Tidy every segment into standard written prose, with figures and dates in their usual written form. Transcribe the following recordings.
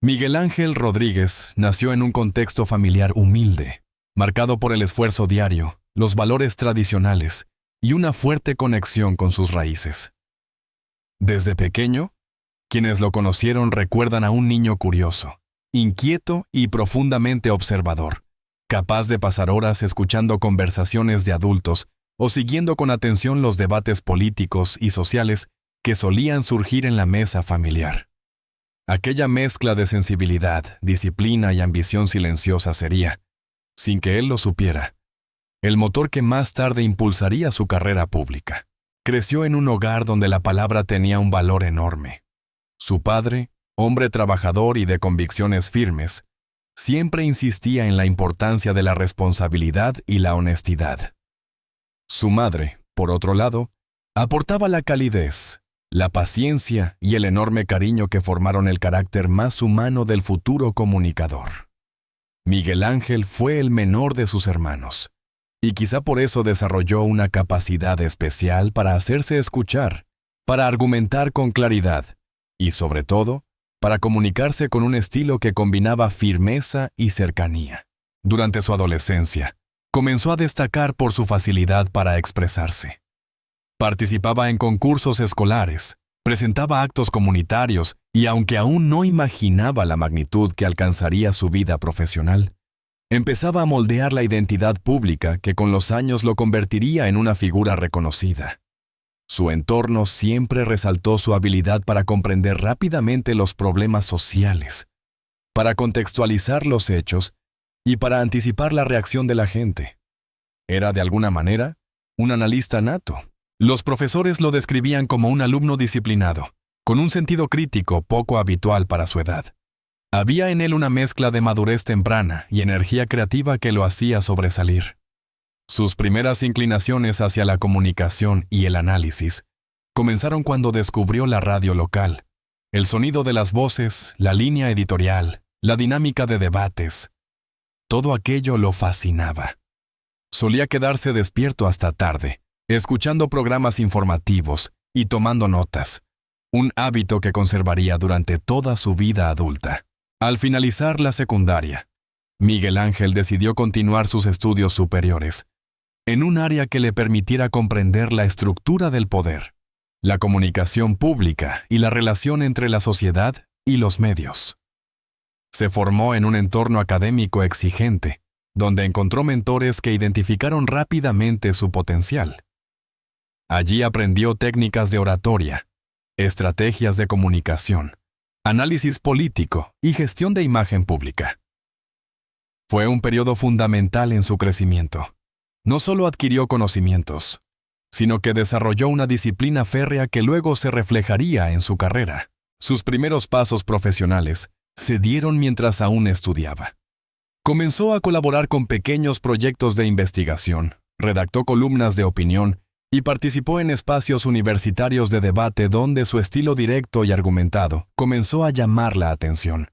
Miguel Ángel Rodríguez nació en un contexto familiar humilde, marcado por el esfuerzo diario, los valores tradicionales y una fuerte conexión con sus raíces. Desde pequeño, quienes lo conocieron recuerdan a un niño curioso, inquieto y profundamente observador, capaz de pasar horas escuchando conversaciones de adultos o siguiendo con atención los debates políticos y sociales que solían surgir en la mesa familiar. Aquella mezcla de sensibilidad, disciplina y ambición silenciosa sería, sin que él lo supiera, el motor que más tarde impulsaría su carrera pública. Creció en un hogar donde la palabra tenía un valor enorme. Su padre, hombre trabajador y de convicciones firmes, siempre insistía en la importancia de la responsabilidad y la honestidad. Su madre, por otro lado, aportaba la calidez, la paciencia y el enorme cariño que formaron el carácter más humano del futuro comunicador. Miguel Ángel fue el menor de sus hermanos, y quizá por eso desarrolló una capacidad especial para hacerse escuchar, para argumentar con claridad, y sobre todo, para comunicarse con un estilo que combinaba firmeza y cercanía. Durante su adolescencia, comenzó a destacar por su facilidad para expresarse. Participaba en concursos escolares, presentaba actos comunitarios y aunque aún no imaginaba la magnitud que alcanzaría su vida profesional, empezaba a moldear la identidad pública que con los años lo convertiría en una figura reconocida. Su entorno siempre resaltó su habilidad para comprender rápidamente los problemas sociales, para contextualizar los hechos y para anticipar la reacción de la gente. Era, de alguna manera, un analista nato. Los profesores lo describían como un alumno disciplinado, con un sentido crítico poco habitual para su edad. Había en él una mezcla de madurez temprana y energía creativa que lo hacía sobresalir. Sus primeras inclinaciones hacia la comunicación y el análisis comenzaron cuando descubrió la radio local, el sonido de las voces, la línea editorial, la dinámica de debates. Todo aquello lo fascinaba. Solía quedarse despierto hasta tarde, escuchando programas informativos y tomando notas, un hábito que conservaría durante toda su vida adulta. Al finalizar la secundaria, Miguel Ángel decidió continuar sus estudios superiores, en un área que le permitiera comprender la estructura del poder, la comunicación pública y la relación entre la sociedad y los medios. Se formó en un entorno académico exigente, donde encontró mentores que identificaron rápidamente su potencial. Allí aprendió técnicas de oratoria, estrategias de comunicación, análisis político y gestión de imagen pública. Fue un periodo fundamental en su crecimiento. No solo adquirió conocimientos, sino que desarrolló una disciplina férrea que luego se reflejaría en su carrera. Sus primeros pasos profesionales se dieron mientras aún estudiaba. Comenzó a colaborar con pequeños proyectos de investigación, redactó columnas de opinión y participó en espacios universitarios de debate donde su estilo directo y argumentado comenzó a llamar la atención.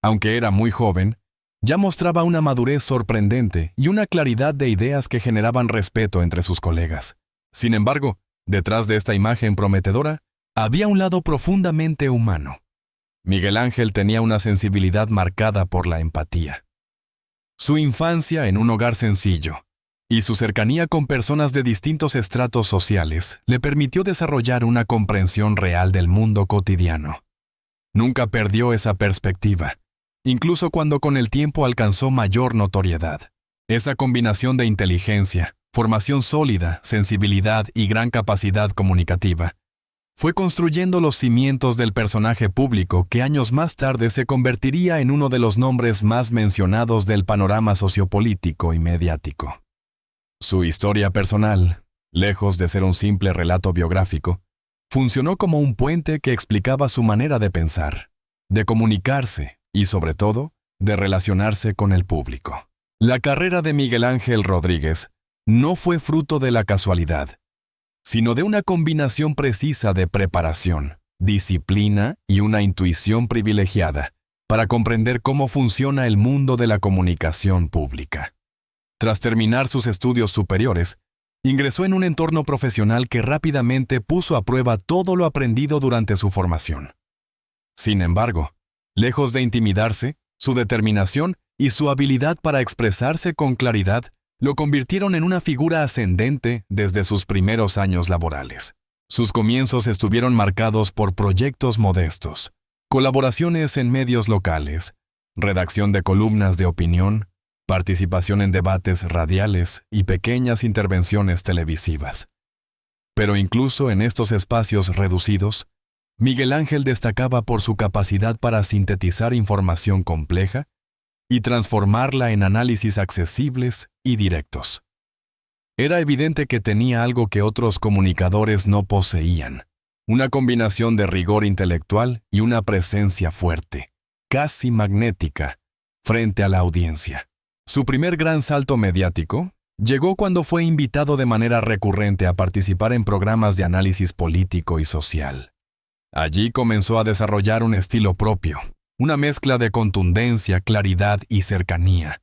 Aunque era muy joven, ya mostraba una madurez sorprendente y una claridad de ideas que generaban respeto entre sus colegas. Sin embargo, detrás de esta imagen prometedora, había un lado profundamente humano. Miguel Ángel tenía una sensibilidad marcada por la empatía. Su infancia en un hogar sencillo y su cercanía con personas de distintos estratos sociales le permitió desarrollar una comprensión real del mundo cotidiano. Nunca perdió esa perspectiva, incluso cuando con el tiempo alcanzó mayor notoriedad. Esa combinación de inteligencia, formación sólida, sensibilidad y gran capacidad comunicativa fue construyendo los cimientos del personaje público que años más tarde se convertiría en uno de los nombres más mencionados del panorama sociopolítico y mediático. Su historia personal, lejos de ser un simple relato biográfico, funcionó como un puente que explicaba su manera de pensar, de comunicarse y, sobre todo, de relacionarse con el público. La carrera de Miguel Ángel Rodríguez no fue fruto de la casualidad, sino de una combinación precisa de preparación, disciplina y una intuición privilegiada para comprender cómo funciona el mundo de la comunicación pública. Tras terminar sus estudios superiores, ingresó en un entorno profesional que rápidamente puso a prueba todo lo aprendido durante su formación. Sin embargo, Lejos de intimidarse, su determinación y su habilidad para expresarse con claridad lo convirtieron en una figura ascendente desde sus primeros años laborales. Sus comienzos estuvieron marcados por proyectos modestos, colaboraciones en medios locales, redacción de columnas de opinión, participación en debates radiales y pequeñas intervenciones televisivas. Pero incluso en estos espacios reducidos, Miguel Ángel destacaba por su capacidad para sintetizar información compleja y transformarla en análisis accesibles y directos. Era evidente que tenía algo que otros comunicadores no poseían, una combinación de rigor intelectual y una presencia fuerte, casi magnética, frente a la audiencia. Su primer gran salto mediático llegó cuando fue invitado de manera recurrente a participar en programas de análisis político y social. Allí comenzó a desarrollar un estilo propio, una mezcla de contundencia, claridad y cercanía,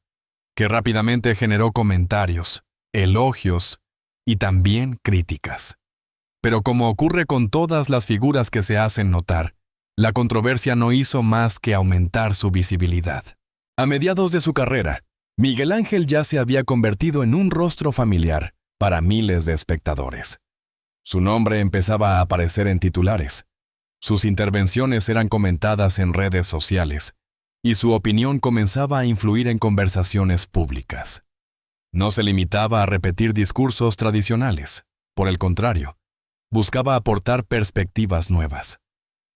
que rápidamente generó comentarios, elogios y también críticas. Pero como ocurre con todas las figuras que se hacen notar, la controversia no hizo más que aumentar su visibilidad. A mediados de su carrera, Miguel Ángel ya se había convertido en un rostro familiar para miles de espectadores. Su nombre empezaba a aparecer en titulares. Sus intervenciones eran comentadas en redes sociales y su opinión comenzaba a influir en conversaciones públicas. No se limitaba a repetir discursos tradicionales. Por el contrario, buscaba aportar perspectivas nuevas,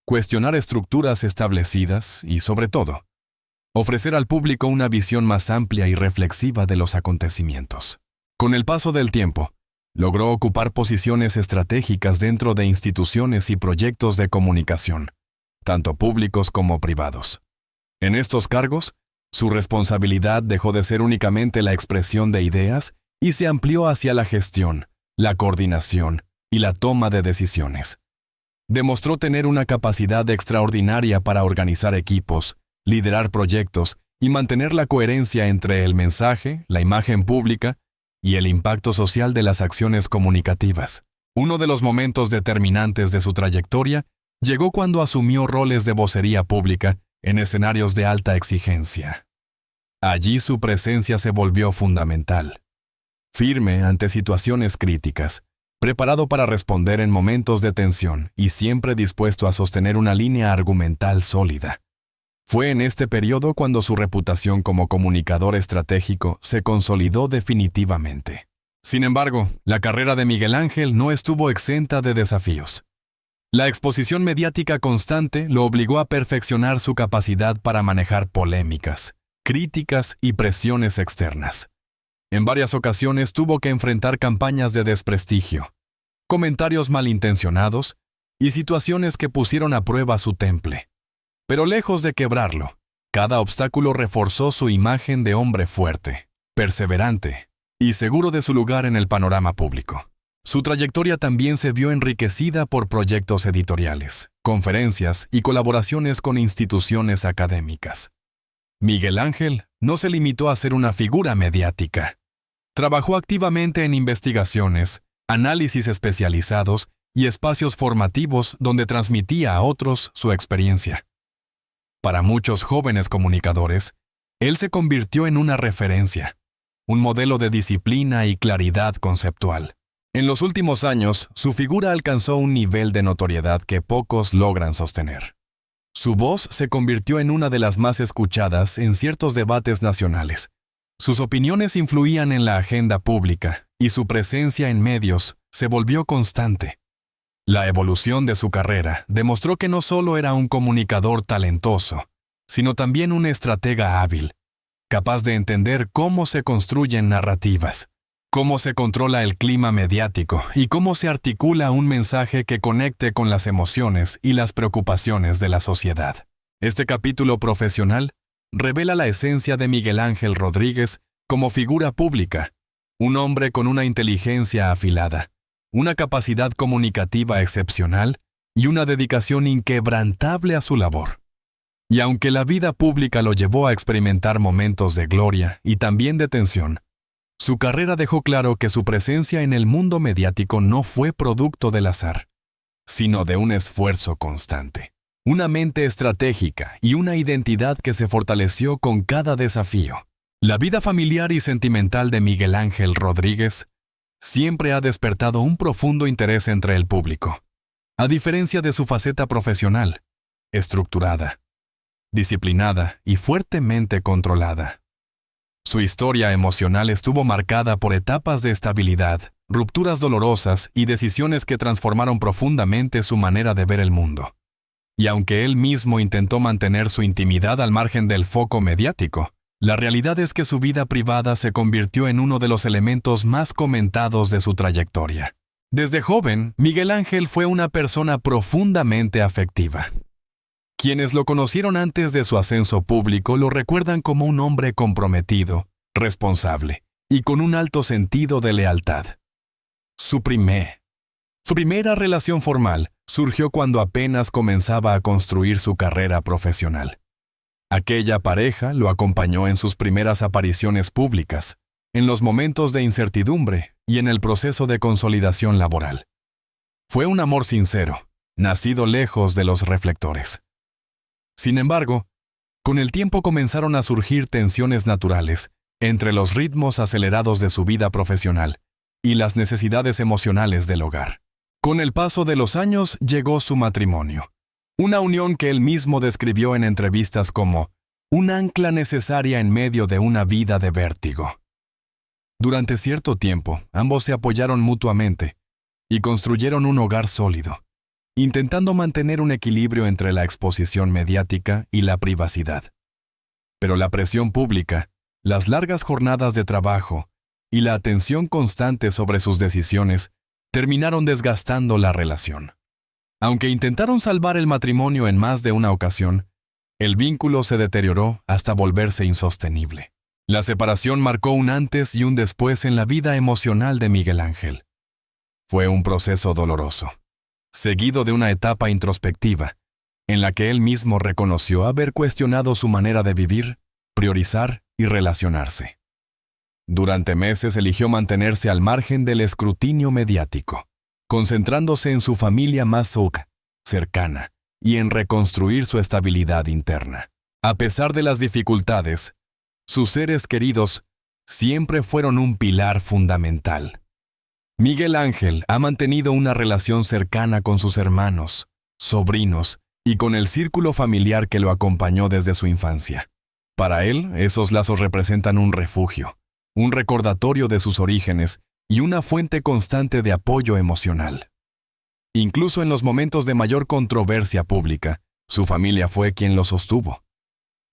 cuestionar estructuras establecidas y, sobre todo, ofrecer al público una visión más amplia y reflexiva de los acontecimientos. Con el paso del tiempo, logró ocupar posiciones estratégicas dentro de instituciones y proyectos de comunicación, tanto públicos como privados. En estos cargos, su responsabilidad dejó de ser únicamente la expresión de ideas y se amplió hacia la gestión, la coordinación y la toma de decisiones. Demostró tener una capacidad extraordinaria para organizar equipos, liderar proyectos y mantener la coherencia entre el mensaje, la imagen pública y el impacto social de las acciones comunicativas. Uno de los momentos determinantes de su trayectoria llegó cuando asumió roles de vocería pública en escenarios de alta exigencia. Allí su presencia se volvió fundamental. Firme ante situaciones críticas, preparado para responder en momentos de tensión y siempre dispuesto a sostener una línea argumental sólida. Fue en este periodo cuando su reputación como comunicador estratégico se consolidó definitivamente. Sin embargo, la carrera de Miguel Ángel no estuvo exenta de desafíos. La exposición mediática constante lo obligó a perfeccionar su capacidad para manejar polémicas, críticas y presiones externas. En varias ocasiones tuvo que enfrentar campañas de desprestigio, comentarios malintencionados y situaciones que pusieron a prueba su temple. Pero lejos de quebrarlo, cada obstáculo reforzó su imagen de hombre fuerte, perseverante y seguro de su lugar en el panorama público. Su trayectoria también se vio enriquecida por proyectos editoriales, conferencias y colaboraciones con instituciones académicas. Miguel Ángel no se limitó a ser una figura mediática. Trabajó activamente en investigaciones, análisis especializados y espacios formativos donde transmitía a otros su experiencia. Para muchos jóvenes comunicadores, él se convirtió en una referencia, un modelo de disciplina y claridad conceptual. En los últimos años, su figura alcanzó un nivel de notoriedad que pocos logran sostener. Su voz se convirtió en una de las más escuchadas en ciertos debates nacionales. Sus opiniones influían en la agenda pública y su presencia en medios se volvió constante. La evolución de su carrera demostró que no solo era un comunicador talentoso, sino también un estratega hábil, capaz de entender cómo se construyen narrativas, cómo se controla el clima mediático y cómo se articula un mensaje que conecte con las emociones y las preocupaciones de la sociedad. Este capítulo profesional revela la esencia de Miguel Ángel Rodríguez como figura pública, un hombre con una inteligencia afilada, una capacidad comunicativa excepcional y una dedicación inquebrantable a su labor. Y aunque la vida pública lo llevó a experimentar momentos de gloria y también de tensión, su carrera dejó claro que su presencia en el mundo mediático no fue producto del azar, sino de un esfuerzo constante. una mente estratégica y una identidad que se fortaleció con cada desafío. La vida familiar y sentimental de Miguel Ángel Rodríguez siempre ha despertado un profundo interés entre el público. A diferencia de su faceta profesional, estructurada, disciplinada y fuertemente controlada. Su historia emocional estuvo marcada por etapas de estabilidad, rupturas dolorosas y decisiones que transformaron profundamente su manera de ver el mundo. Y aunque él mismo intentó mantener su intimidad al margen del foco mediático, la realidad es que su vida privada se convirtió en uno de los elementos más comentados de su trayectoria. Desde joven, Miguel Ángel fue una persona profundamente afectiva. Quienes lo conocieron antes de su ascenso público lo recuerdan como un hombre comprometido, responsable y con un alto sentido de lealtad. Su primera relación formal surgió cuando apenas comenzaba a construir su carrera profesional. Aquella pareja lo acompañó en sus primeras apariciones públicas, en los momentos de incertidumbre y en el proceso de consolidación laboral. Fue un amor sincero, nacido lejos de los reflectores. Sin embargo, con el tiempo comenzaron a surgir tensiones naturales entre los ritmos acelerados de su vida profesional y las necesidades emocionales del hogar. Con el paso de los años llegó su matrimonio, una unión que él mismo describió en entrevistas como un ancla necesaria en medio de una vida de vértigo. Durante cierto tiempo, ambos se apoyaron mutuamente y construyeron un hogar sólido, intentando mantener un equilibrio entre la exposición mediática y la privacidad. Pero la presión pública, las largas jornadas de trabajo y la atención constante sobre sus decisiones terminaron desgastando la relación. Aunque intentaron salvar el matrimonio en más de una ocasión, el vínculo se deterioró hasta volverse insostenible. La separación marcó un antes y un después en la vida emocional de Miguel Ángel. Fue un proceso doloroso, seguido de una etapa introspectiva, en la que él mismo reconoció haber cuestionado su manera de vivir, priorizar y relacionarse. Durante meses eligió mantenerse al margen del escrutinio mediático, concentrándose en su familia más cercana y en reconstruir su estabilidad interna. A pesar de las dificultades, sus seres queridos siempre fueron un pilar fundamental. Miguel Ángel ha mantenido una relación cercana con sus hermanos, sobrinos y con el círculo familiar que lo acompañó desde su infancia. Para él, esos lazos representan un refugio, un recordatorio de sus orígenes y una fuente constante de apoyo emocional. Incluso en los momentos de mayor controversia pública, su familia fue quien lo sostuvo,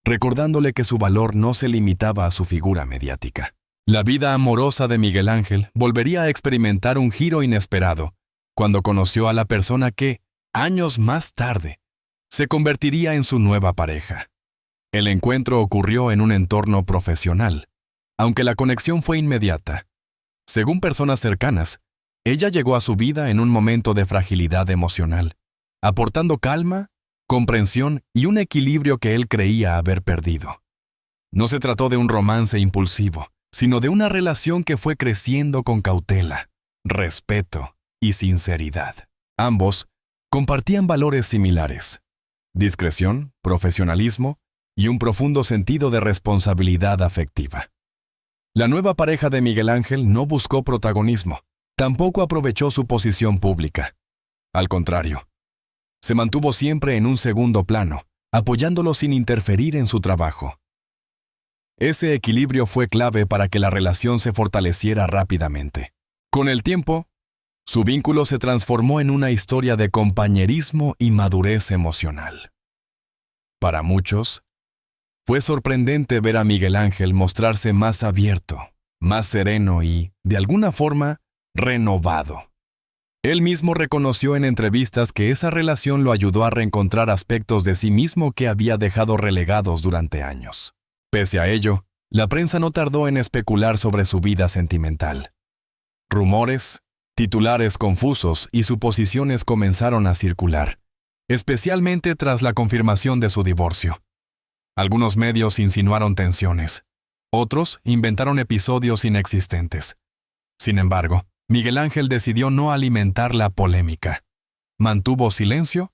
recordándole que su valor no se limitaba a su figura mediática. La vida amorosa de Miguel Ángel volvería a experimentar un giro inesperado cuando conoció a la persona que, años más tarde, se convertiría en su nueva pareja. El encuentro ocurrió en un entorno profesional, aunque la conexión fue inmediata. Según personas cercanas, ella llegó a su vida en un momento de fragilidad emocional, aportando calma, comprensión y un equilibrio que él creía haber perdido. No se trató de un romance impulsivo, sino de una relación que fue creciendo con cautela, respeto y sinceridad. Ambos compartían valores similares: discreción, profesionalismo y un profundo sentido de responsabilidad afectiva. La nueva pareja de Miguel Ángel no buscó protagonismo, tampoco aprovechó su posición pública. Al contrario, se mantuvo siempre en un segundo plano, apoyándolo sin interferir en su trabajo. Ese equilibrio fue clave para que la relación se fortaleciera rápidamente. Con el tiempo, su vínculo se transformó en una historia de compañerismo y madurez emocional. Para muchos, fue sorprendente ver a Miguel Ángel mostrarse más abierto, más sereno y, de alguna forma, renovado. Él mismo reconoció en entrevistas que esa relación lo ayudó a reencontrar aspectos de sí mismo que había dejado relegados durante años. Pese a ello, la prensa no tardó en especular sobre su vida sentimental. Rumores, titulares confusos y suposiciones comenzaron a circular, especialmente tras la confirmación de su divorcio. Algunos medios insinuaron tensiones, otros inventaron episodios inexistentes. Sin embargo, Miguel Ángel decidió no alimentar la polémica. Mantuvo silencio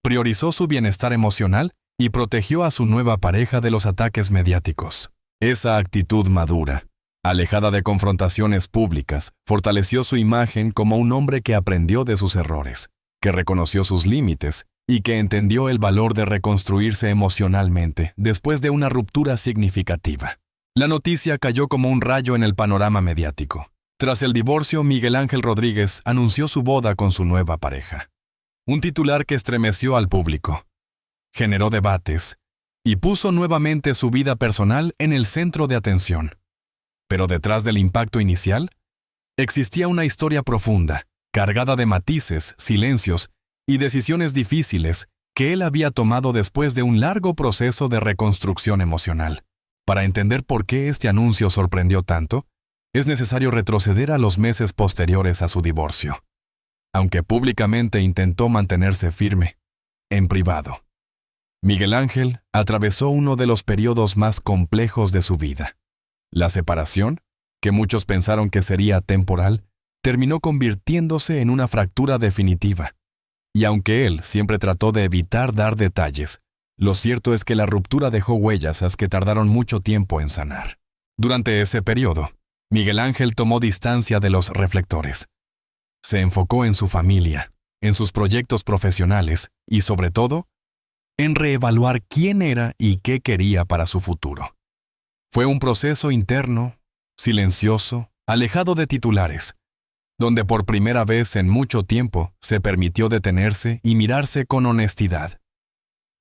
priorizó su bienestar emocional y protegió a su nueva pareja de los ataques mediáticos. Esa actitud madura, alejada de confrontaciones públicas, fortaleció su imagen como un hombre que aprendió de sus errores, que reconoció sus límites y que entendió el valor de reconstruirse emocionalmente después de una ruptura significativa. La noticia cayó como un rayo en el panorama mediático. Tras el divorcio, Miguel Ángel Rodríguez anunció su boda con su nueva pareja. Un titular que estremeció al público, generó debates y puso nuevamente su vida personal en el centro de atención. Pero detrás del impacto inicial, existía una historia profunda, cargada de matices, silencios y decisiones difíciles que él había tomado después de un largo proceso de reconstrucción emocional. Para entender por qué este anuncio sorprendió tanto, es necesario retroceder a los meses posteriores a su divorcio. Aunque públicamente intentó mantenerse firme, en privado, Miguel Ángel atravesó uno de los periodos más complejos de su vida. La separación, que muchos pensaron que sería temporal, terminó convirtiéndose en una fractura definitiva. Y aunque él siempre trató de evitar dar detalles, lo cierto es que la ruptura dejó huellas que tardaron mucho tiempo en sanar. Durante ese periodo, Miguel Ángel tomó distancia de los reflectores. Se enfocó en su familia, en sus proyectos profesionales y, sobre todo, en reevaluar quién era y qué quería para su futuro. Fue un proceso interno, silencioso, alejado de titulares, donde por primera vez en mucho tiempo se permitió detenerse y mirarse con honestidad.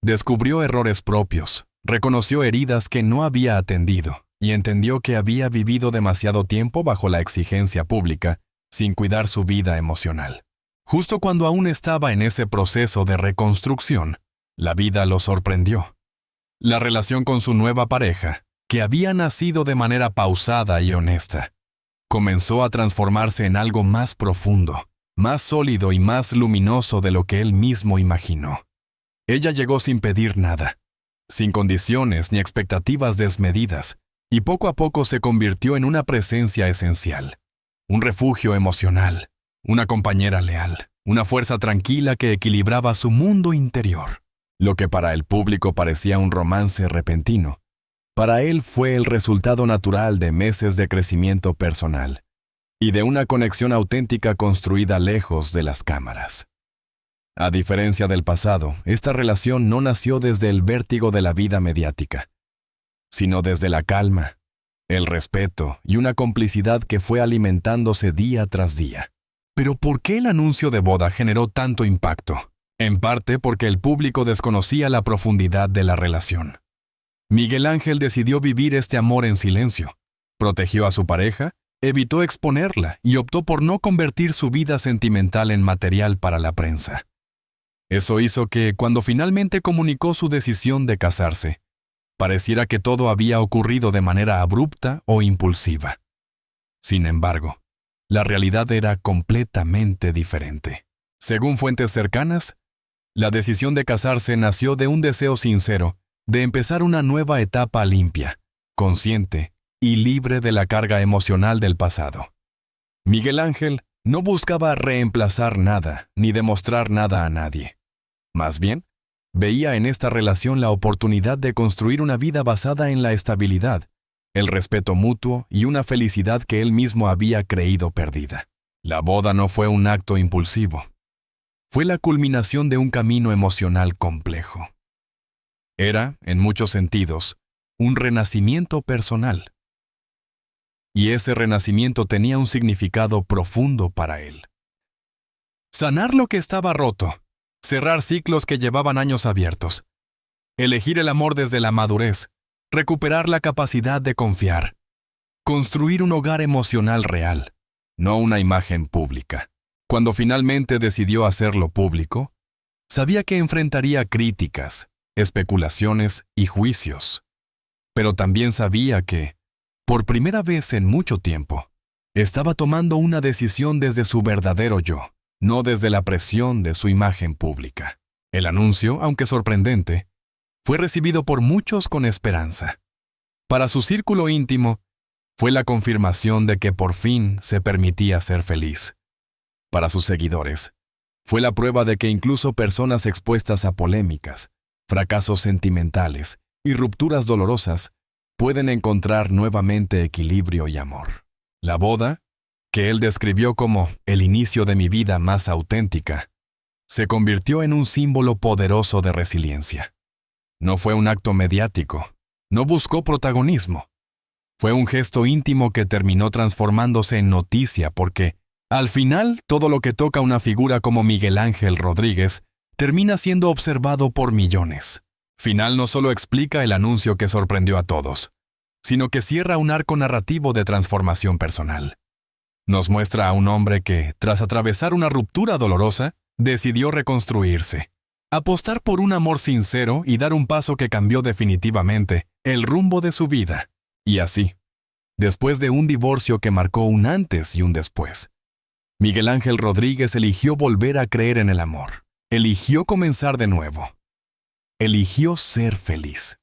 Descubrió errores propios, reconoció heridas que no había atendido y entendió que había vivido demasiado tiempo bajo la exigencia pública sin cuidar su vida emocional. Justo cuando aún estaba en ese proceso de reconstrucción, la vida lo sorprendió. La relación con su nueva pareja, que había nacido de manera pausada y honesta, comenzó a transformarse en algo más profundo, más sólido y más luminoso de lo que él mismo imaginó. Ella llegó sin pedir nada, sin condiciones ni expectativas desmedidas, y poco a poco se convirtió en una presencia esencial, un refugio emocional, una compañera leal, una fuerza tranquila que equilibraba su mundo interior. Lo que para el público parecía un romance repentino, para él fue el resultado natural de meses de crecimiento personal y de una conexión auténtica construida lejos de las cámaras. A diferencia del pasado, esta relación no nació desde el vértigo de la vida mediática, sino desde la calma, el respeto y una complicidad que fue alimentándose día tras día. Pero ¿por qué el anuncio de boda generó tanto impacto? En parte porque el público desconocía la profundidad de la relación. Miguel Ángel decidió vivir este amor en silencio, protegió a su pareja, evitó exponerla y optó por no convertir su vida sentimental en material para la prensa. Eso hizo que, cuando finalmente comunicó su decisión de casarse, pareciera que todo había ocurrido de manera abrupta o impulsiva. Sin embargo, la realidad era completamente diferente. Según fuentes cercanas, la decisión de casarse nació de un deseo sincero de empezar una nueva etapa limpia, consciente y libre de la carga emocional del pasado. Miguel Ángel no buscaba reemplazar nada ni demostrar nada a nadie. Más bien, veía en esta relación la oportunidad de construir una vida basada en la estabilidad, el respeto mutuo y una felicidad que él mismo había creído perdida. La boda no fue un acto impulsivo. Fue la culminación de un camino emocional complejo. Era, en muchos sentidos, un renacimiento personal. Y ese renacimiento tenía un significado profundo para él. Sanar lo que estaba roto, cerrar ciclos que llevaban años abiertos, elegir el amor desde la madurez, recuperar la capacidad de confiar, construir un hogar emocional real, no una imagen pública. Cuando finalmente decidió hacerlo público, sabía que enfrentaría críticas, especulaciones y juicios. Pero también sabía que, por primera vez en mucho tiempo, estaba tomando una decisión desde su verdadero yo, no desde la presión de su imagen pública. El anuncio, aunque sorprendente, fue recibido por muchos con esperanza. Para su círculo íntimo, fue la confirmación de que por fin se permitía ser feliz. Para sus seguidores, Fue la prueba de que incluso personas expuestas a polémicas, fracasos sentimentales y rupturas dolorosas pueden encontrar nuevamente equilibrio y amor. La boda, que él describió como el inicio de mi vida más auténtica, se convirtió en un símbolo poderoso de resiliencia. No fue un acto mediático, no buscó protagonismo. Fue un gesto íntimo que terminó transformándose en noticia porque, al final, todo lo que toca una figura como Miguel Ángel Rodríguez termina siendo observado por millones. Final no solo explica el anuncio que sorprendió a todos, sino que cierra un arco narrativo de transformación personal. Nos muestra a un hombre que, tras atravesar una ruptura dolorosa, decidió reconstruirse, apostar por un amor sincero y dar un paso que cambió definitivamente el rumbo de su vida. Y así, después de un divorcio que marcó un antes y un después, Miguel Ángel Rodríguez eligió volver a creer en el amor, eligió comenzar de nuevo, eligió ser feliz.